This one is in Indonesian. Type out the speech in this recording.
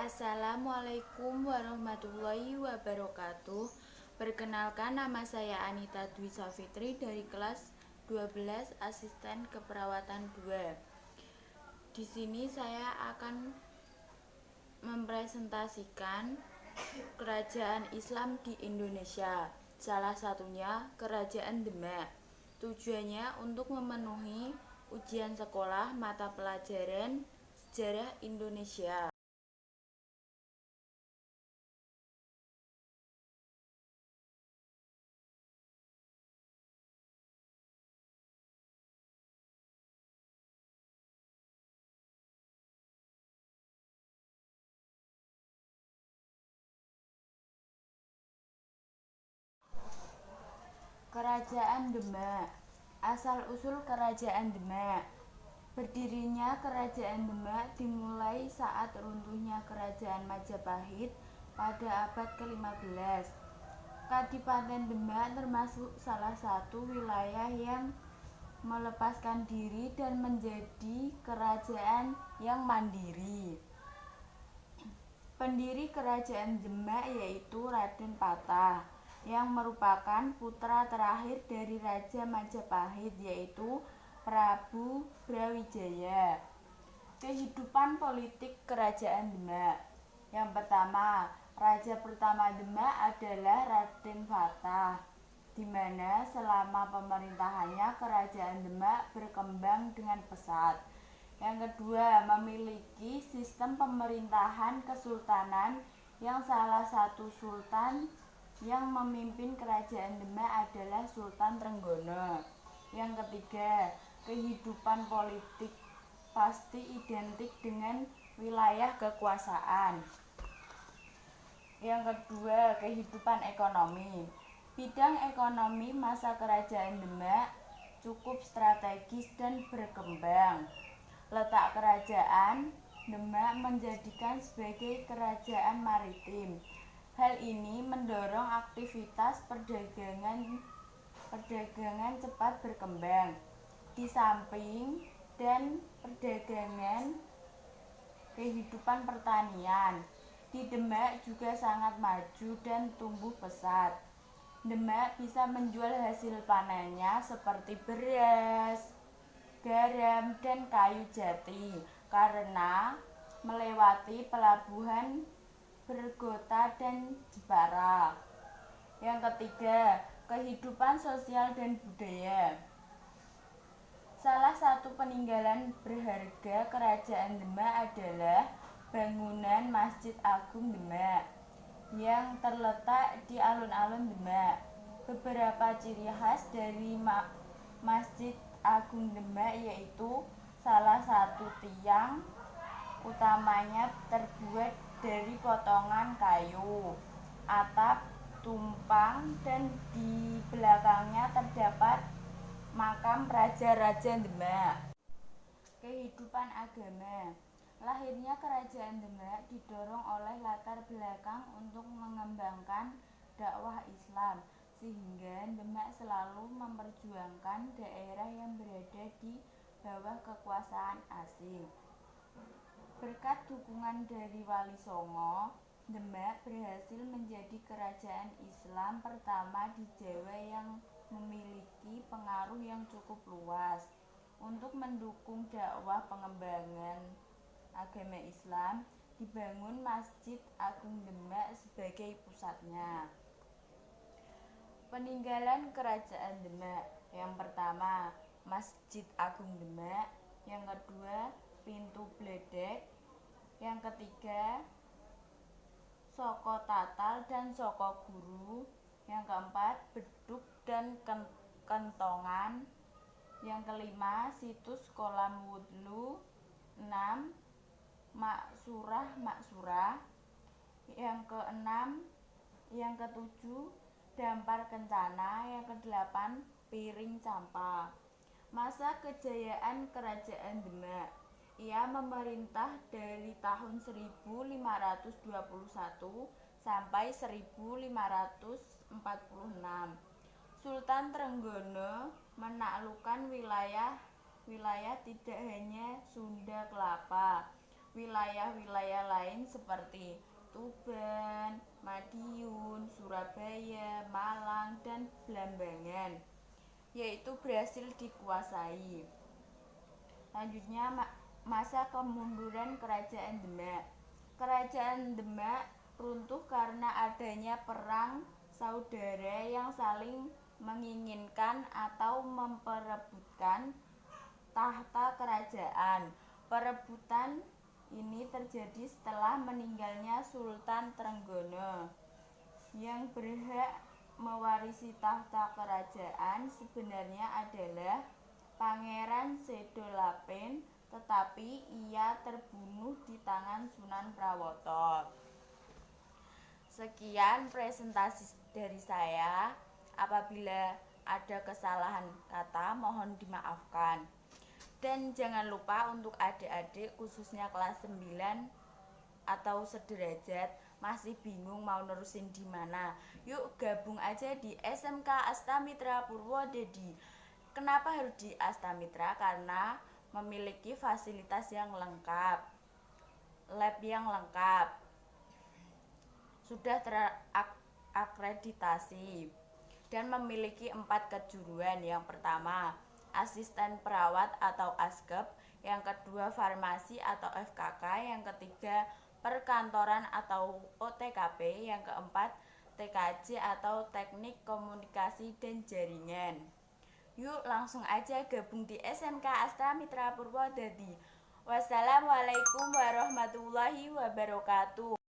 Assalamualaikum warahmatullahi wabarakatuh. Perkenalkan, nama saya Anita Dwi Safitri dari kelas 12 Asisten Keperawatan 2. Di sini saya akan mempresentasikan kerajaan Islam di Indonesia. Salah satunya Kerajaan Demak. Tujuannya untuk memenuhi ujian sekolah mata pelajaran Sejarah Indonesia. Kerajaan Demak. Asal-usul Kerajaan Demak. Berdirinya Kerajaan Demak dimulai saat runtuhnya Kerajaan Majapahit pada abad ke-15. Kadipaten Demak termasuk salah satu wilayah yang melepaskan diri dan menjadi kerajaan yang mandiri. Pendiri Kerajaan Demak yaitu Raden Patah, yang merupakan putra terakhir dari Raja Majapahit yaitu Prabu Brawijaya. Kehidupan politik Kerajaan Demak. Yang pertama, Raja pertama Demak adalah Raden Patah, di mana selama pemerintahannya Kerajaan Demak berkembang dengan pesat. Yang kedua, memiliki sistem pemerintahan kesultanan yang salah satu sultan yang memimpin Kerajaan Demak adalah Sultan Trenggono. Yang ketiga, kehidupan politik pasti identik dengan wilayah kekuasaan. Yang kedua, kehidupan ekonomi. Bidang ekonomi masa Kerajaan Demak cukup strategis dan berkembang. Letak Kerajaan Demak menjadikan sebagai kerajaan maritim. Hal ini mendorong aktivitas perdagangan cepat berkembang. Di samping dan perdagangan, kehidupan pertanian di Demak juga sangat maju dan tumbuh pesat. Demak bisa menjual hasil panennya seperti beras, garam, dan kayu jati karena melewati pelabuhan Bergota dan Jepara. Yang ketiga, kehidupan sosial dan budaya. Salah satu peninggalan berharga Kerajaan Demak adalah bangunan Masjid Agung Demak yang terletak di alun-alun Demak. Beberapa ciri khas dari Masjid Agung Demak yaitu salah satu tiang utamanya terbuat dari potongan kayu, atap tumpang, dan di belakangnya terdapat makam raja-raja Demak. Kehidupan agama. Lahirnya Kerajaan Demak didorong oleh latar belakang untuk mengembangkan dakwah Islam, sehingga Demak selalu memperjuangkan daerah yang berada di bawah kekuasaan asing. Berkat dukungan dari Wali Songo, Demak berhasil menjadi kerajaan Islam pertama di Jawa yang memiliki pengaruh yang cukup luas. Untuk mendukung dakwah pengembangan agama Islam, dibangun Masjid Agung Demak sebagai pusatnya. Peninggalan Kerajaan Demak. Yang pertama, Masjid Agung Demak. Yang kedua, Pintu Bledek. Yang ketiga, Soko Tatal dan Soko Guru. Yang keempat, Beduk dan Kentongan. Yang kelima, Situs Kolam Wudlu. 6. Maksurah. Yang keenam, yang ketujuh, Dampar Kencana. Yang kedelapan, Piring Campa. Masa kejayaan Kerajaan Demak. Ia memerintah dari tahun 1521 sampai 1546. Sultan Trenggono menaklukkan wilayah tidak hanya Sunda Kelapa, wilayah-wilayah lain seperti Tuban, Madiun, Surabaya, Malang, dan Blambangan, yaitu berhasil dikuasai. Selanjutnya masa kemunduran Kerajaan Demak. Kerajaan Demak runtuh karena adanya perang saudara yang saling menginginkan atau memperebutkan tahta kerajaan. Perebutan ini terjadi setelah meninggalnya Sultan Trenggono. Yang berhak mewarisi tahta kerajaan sebenarnya adalah Pangeran Sedolapen, tetapi ia terbunuh di tangan Sunan Prawoto. Sekian presentasi dari saya. Apabila ada kesalahan kata, mohon dimaafkan. Dan jangan lupa untuk adik-adik khususnya kelas 9 atau sederajat masih bingung mau nerusin di mana. Yuk gabung aja di SMK Astamitra Purwodadi. Kenapa harus di Astamitra? Karena memiliki fasilitas yang lengkap, lab yang lengkap, sudah terakreditasi, dan memiliki 4 kejuruan. Yang pertama, asisten perawat atau askep, yang kedua farmasi atau FKK, yang ketiga perkantoran atau OTKP, yang keempat TKJ atau teknik komunikasi dan jaringan. Yuk langsung aja gabung di SMK Astamitra Purwodadi. Wassalamualaikum warahmatullahi wabarakatuh.